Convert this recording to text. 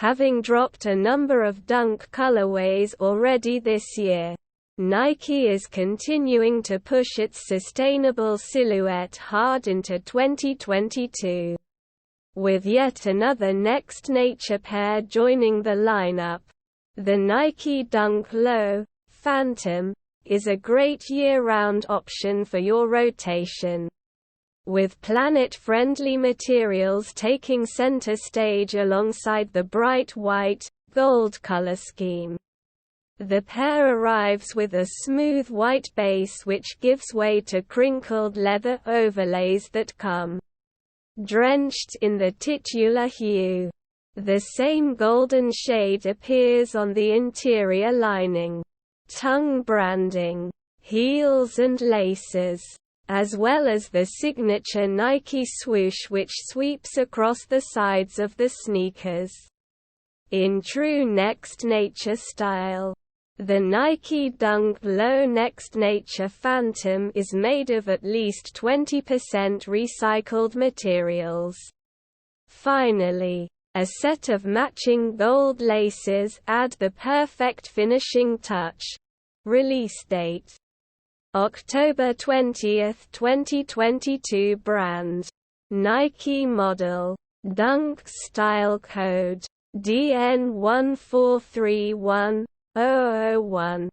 having dropped a number of Dunk colorways already this year. Nike is continuing to push its sustainable silhouette hard into 2022. With yet another Next Nature pair joining the lineup. The Nike Dunk Low Phantom is a great year-round option for your rotation. With planet-friendly materials taking center stage alongside the bright white, gold color scheme. The pair arrives with a smooth white base which gives way to crinkled leather overlays that come drenched in the titular hue. The same golden shade appears on the interior lining, tongue branding, heels and laces, as well as the signature Nike swoosh which sweeps across the sides of the sneakers. In true Next Nature style, the Nike Dunk Low Next Nature Phantom is made of at least 20% recycled materials. Finally, a set of matching gold laces add the perfect finishing touch. Release date: October 20, 2022. Brand: Nike. Model: Dunk. Style code: DN1431-001.